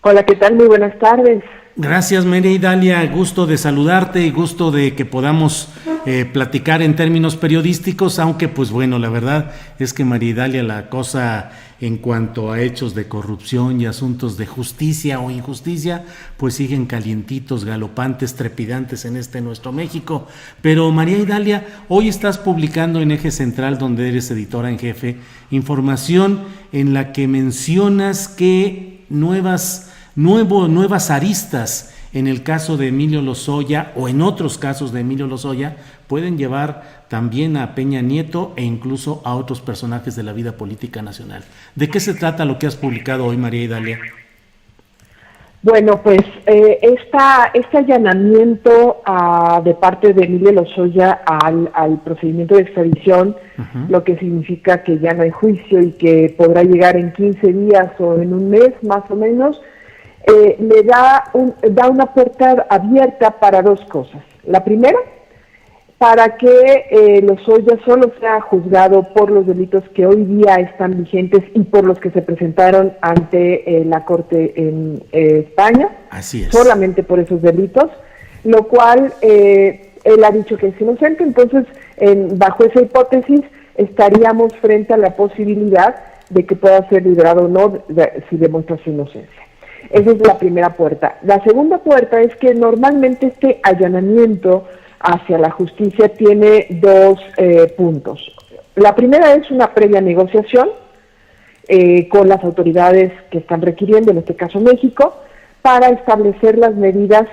Hola, ¿qué tal? Muy buenas tardes. Gracias, María Idalia, gusto de saludarte y gusto de que podamos platicar en términos periodísticos, aunque pues bueno, la verdad es que María Idalia, la cosa en cuanto a hechos de corrupción y asuntos de justicia o injusticia, pues siguen calientitos, galopantes, trepidantes en nuestro México. Pero María Idalia, hoy estás publicando en Eje Central, donde eres editora en jefe, información en la que mencionas que nuevas aristas en el caso de Emilio Lozoya o en otros casos de Emilio Lozoya pueden llevar también a Peña Nieto e incluso a otros personajes de la vida política nacional. ¿De qué se trata lo que has publicado hoy, María Idalia? Bueno, pues este allanamiento de parte de Emilio Lozoya al procedimiento de extradición, lo que significa que ya no hay juicio y que podrá llegar en 15 días o en un mes más o menos, le da una puerta abierta para dos cosas. La primera, para que Lozoya solo sea juzgado por los delitos que hoy día están vigentes y por los que se presentaron ante la Corte en España. Así es. Solamente por esos delitos, lo cual él ha dicho que es inocente. Entonces, bajo esa hipótesis, estaríamos frente a la posibilidad de que pueda ser liberado o no si demuestra su inocencia. Esa es la primera puerta. La segunda puerta es que normalmente este allanamiento hacia la justicia tiene dos puntos. La primera es una previa negociación con las autoridades que están requiriendo, en este caso México, para establecer las medidas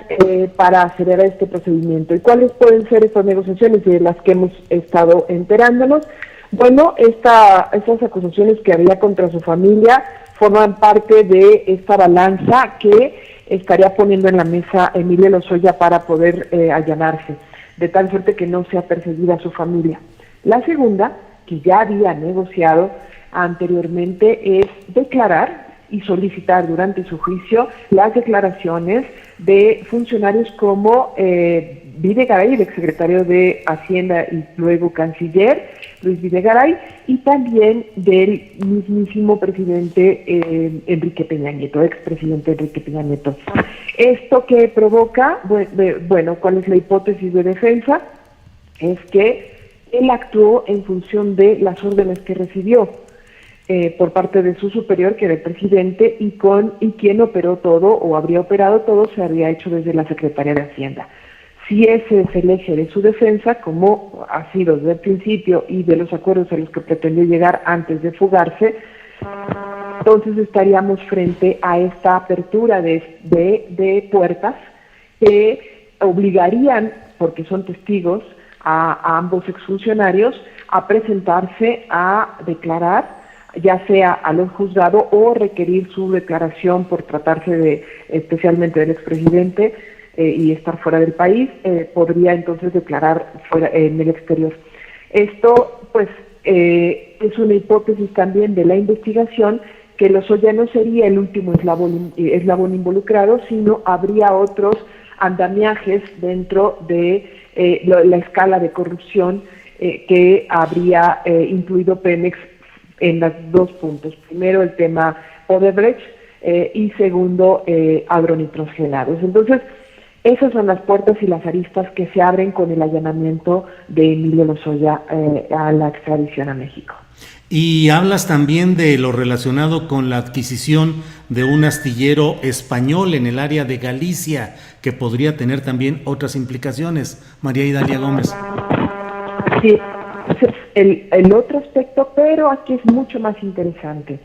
para acelerar este procedimiento. ¿Y cuáles pueden ser estas negociaciones y de las que hemos estado enterándonos? Bueno, estas acusaciones que había contra su familia forman parte de esta balanza que estaría poniendo en la mesa Emilio Lozoya para poder allanarse, de tal suerte que no sea perseguida su familia. La segunda, que ya había negociado anteriormente, es declarar y solicitar durante su juicio las declaraciones de funcionarios como Videgaray, el exsecretario de Hacienda y luego canciller, Luis Videgaray, y también del mismísimo presidente Enrique Peña Nieto, expresidente Enrique Peña Nieto. ¿Esto que provoca? Bueno, ¿cuál es la hipótesis de defensa? Es que él actuó en función de las órdenes que recibió por parte de su superior, que era el presidente, y quien operó todo o habría operado todo se habría hecho desde la Secretaría de Hacienda. Si ese es el eje de su defensa, como ha sido desde el principio y de los acuerdos a los que pretendió llegar antes de fugarse, entonces estaríamos frente a esta apertura de puertas que obligarían, porque son testigos, a ambos exfuncionarios a presentarse a declarar, ya sea a los juzgados o requerir su declaración por tratarse especialmente del expresidente y estar fuera del país, podría entonces declarar fuera en el exterior. Esto, pues, es una hipótesis también de la investigación, que Lozoya no sería el último eslabón involucrado, sino habría otros andamiajes dentro de la escala de corrupción que habría incluido Pemex en los dos puntos. Primero, el tema Odebrecht y segundo, agronitrogenados. Entonces, esas son las puertas y las aristas que se abren con el allanamiento de Emilio Lozoya a la extradición a México. Y hablas también de lo relacionado con la adquisición de un astillero español en el área de Galicia, que podría tener también otras implicaciones. María Idalia Gómez. Sí, ese es el otro aspecto, pero aquí es mucho más interesante.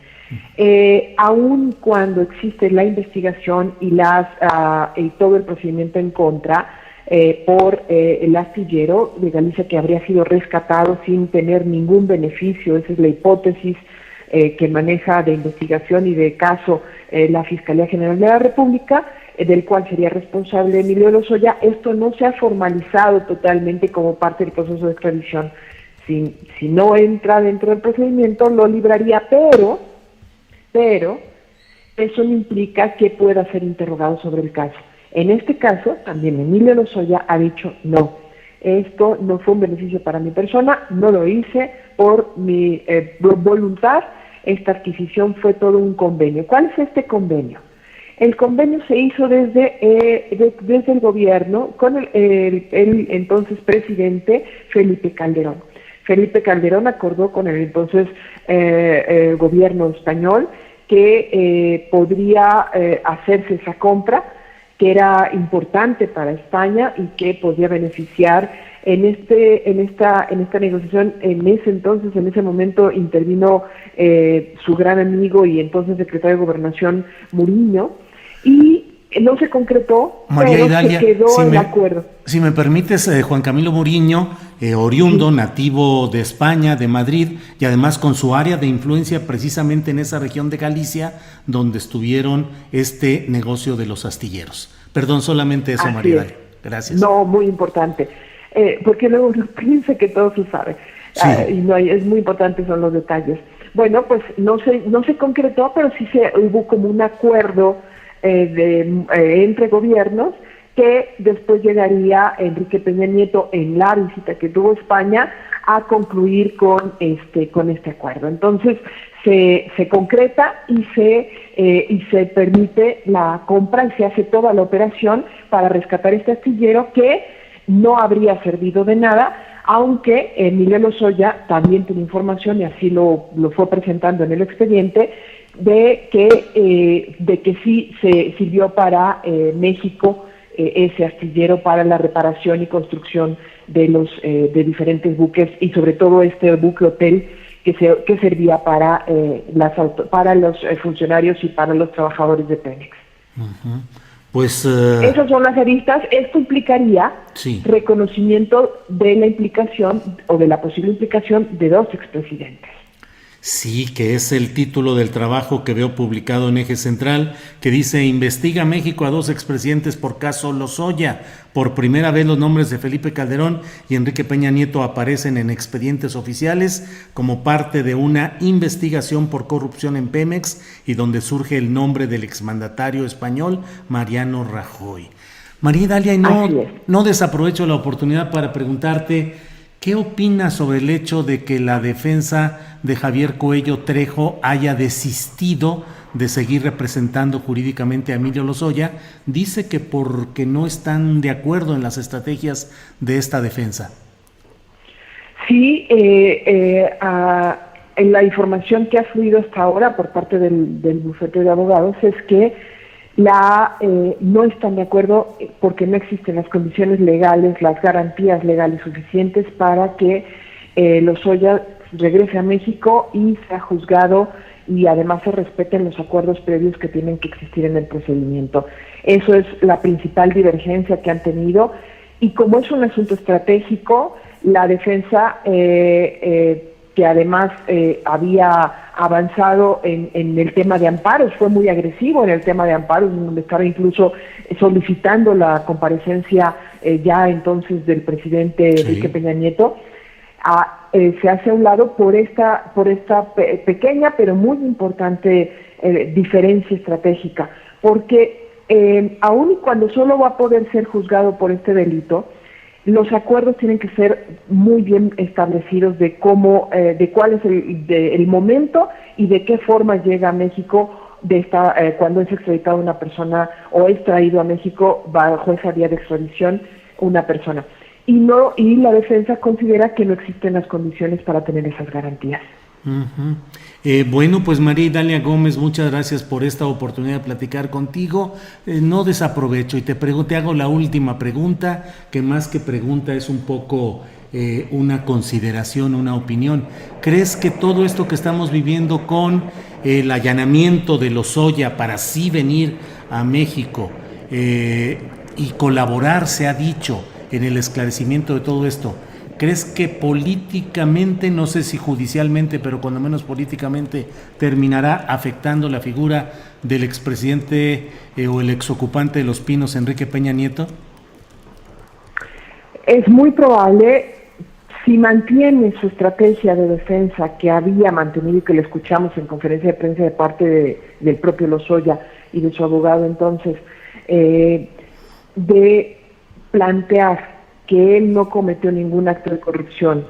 Aun cuando existe la investigación y todo el procedimiento en contra por el astillero de Galicia, que habría sido rescatado sin tener ningún beneficio, esa es la hipótesis que maneja de investigación y de caso la Fiscalía General de la República, del cual sería responsable Emilio Lozoya. Esto no se ha formalizado totalmente como parte del proceso de extradición. Si no entra dentro del procedimiento, lo libraría, pero eso no implica que pueda ser interrogado sobre el caso. En este caso, también Emilio Lozoya ha dicho, no, esto no fue un beneficio para mi persona, no lo hice por mi voluntad, esta adquisición fue todo un convenio. ¿Cuál es este convenio? El convenio se hizo desde el gobierno con el entonces presidente Felipe Calderón. Felipe Calderón acordó con el entonces gobierno español que podría hacerse esa compra, que era importante para España y que podía beneficiar en esta negociación. En ese momento intervino su gran amigo y entonces secretario de Gobernación, Muriño, y no se concretó, María pero Idalia, se quedó el acuerdo. Si me permites, Juan Camilo Muriño, oriundo, nativo de España, de Madrid, y además con su área de influencia precisamente en esa región de Galicia, donde estuvieron este negocio de los astilleros. Perdón, solamente eso, María Idalia. Gracias. No, muy importante, porque luego piensa que todo se sabe, sí. Es muy importante, son los detalles. Bueno, pues no se concretó, pero sí hubo como un acuerdo entre gobiernos, que después llegaría Enrique Peña Nieto en la visita que tuvo a España a concluir con este acuerdo. Entonces se concreta y se permite la compra y se hace toda la operación para rescatar este astillero, que no habría servido de nada, aunque Emilio Lozoya también tiene información, y así lo fue presentando en el expediente, de que sí se sirvió para México ese astillero, para la reparación y construcción de diferentes buques, y sobre todo este buque hotel que servía para los funcionarios y para los trabajadores de Pemex. Uh-huh. Pues esas son las aristas. Esto implicaría reconocimiento de la implicación o de la posible implicación de 2 expresidentes. Sí, que es el título del trabajo que veo publicado en Eje Central, que dice: investiga México a 2 expresidentes por caso Lozoya. Por primera vez los nombres de Felipe Calderón y Enrique Peña Nieto aparecen en expedientes oficiales como parte de una investigación por corrupción en Pemex, y donde surge el nombre del exmandatario español Mariano Rajoy. María Idalia, y no desaprovecho la oportunidad para preguntarte: ¿qué opinas sobre el hecho de que la defensa de Javier Coello Trejo haya desistido de seguir representando jurídicamente a Emilio Lozoya? Dice que porque no están de acuerdo en las estrategias de esta defensa. Sí, en la información que ha fluido hasta ahora por parte del bufete de abogados es que no están de acuerdo porque no existen las condiciones legales, las garantías legales suficientes para que Lozoya regrese a México y sea juzgado, y además se respeten los acuerdos previos que tienen que existir en el procedimiento. Eso es la principal divergencia que han tenido, y como es un asunto estratégico, la defensa que además había avanzado en el tema de amparos, fue muy agresivo en el tema de amparos, donde estaba incluso solicitando la comparecencia ya entonces del presidente Enrique Peña Nieto. Se hace a un lado por esta pequeña pero muy importante diferencia estratégica, porque aun y cuando solo va a poder ser juzgado por este delito, los acuerdos tienen que ser muy bien establecidos de cuál es el momento y de qué forma llega a México cuando es extraditado una persona o es traído a México bajo esa vía de extradición una persona. Y la defensa considera que no existen las condiciones para tener esas garantías. Uh-huh. Bueno, pues María Idalia Gómez, muchas gracias por esta oportunidad de platicar contigo. No desaprovecho y te hago la última pregunta, que más que pregunta es un poco una consideración, una opinión. ¿Crees que todo esto que estamos viviendo con el allanamiento de Lozoya para sí venir a México y colaborar, se ha dicho, en el esclarecimiento de todo esto, crees que políticamente, no sé si judicialmente, pero cuando menos políticamente, terminará afectando la figura del expresidente o el exocupante de Los Pinos, Enrique Peña Nieto? Es muy probable, si mantiene su estrategia de defensa que había mantenido y que le escuchamos en conferencia de prensa de parte del propio Lozoya y de su abogado entonces, de plantear que él no cometió ningún acto de corrupción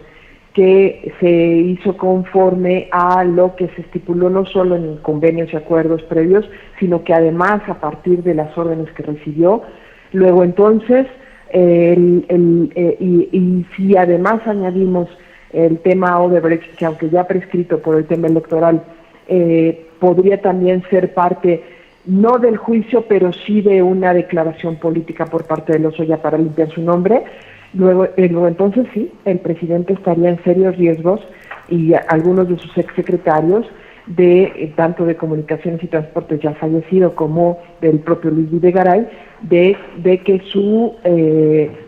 que se hizo conforme a lo que se estipuló no solo en convenios y acuerdos previos, sino que además a partir de las órdenes que recibió. Luego entonces, y si además añadimos el tema Odebrecht, que aunque ya prescrito por el tema electoral, podría también ser parte, no del juicio, pero sí de una declaración política por parte de Lozoya para limpiar su nombre. Luego entonces sí, el presidente estaría en serios riesgos, y algunos de sus exsecretarios tanto de Comunicaciones y Transportes ya fallecido como del propio Luis Videgaray, de que su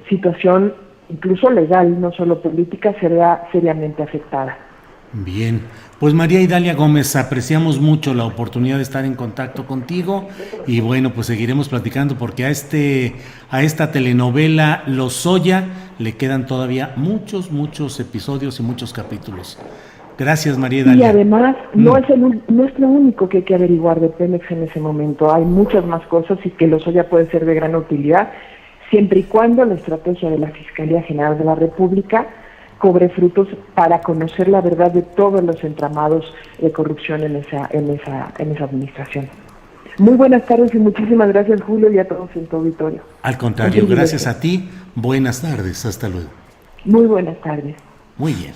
situación incluso legal, no solo política, sería seriamente afectada. Bien, pues María Idalia Gómez, apreciamos mucho la oportunidad de estar en contacto contigo, y bueno, pues seguiremos platicando, porque a esta telenovela Lozoya le quedan todavía muchos episodios y muchos capítulos. Gracias, María Idalia. Y además no es lo único que hay que averiguar de Pemex en ese momento. Hay muchas más cosas, y que Lozoya puede ser de gran utilidad, siempre y cuando la estrategia de la Fiscalía General de la República cobre frutos para conocer la verdad de todos los entramados de corrupción en esa administración. Muy buenas tardes y muchísimas gracias, Julio, y a todos en tu auditorio. Al contrario, gracias a ti. Buenas tardes, hasta luego. Muy buenas tardes. Muy bien.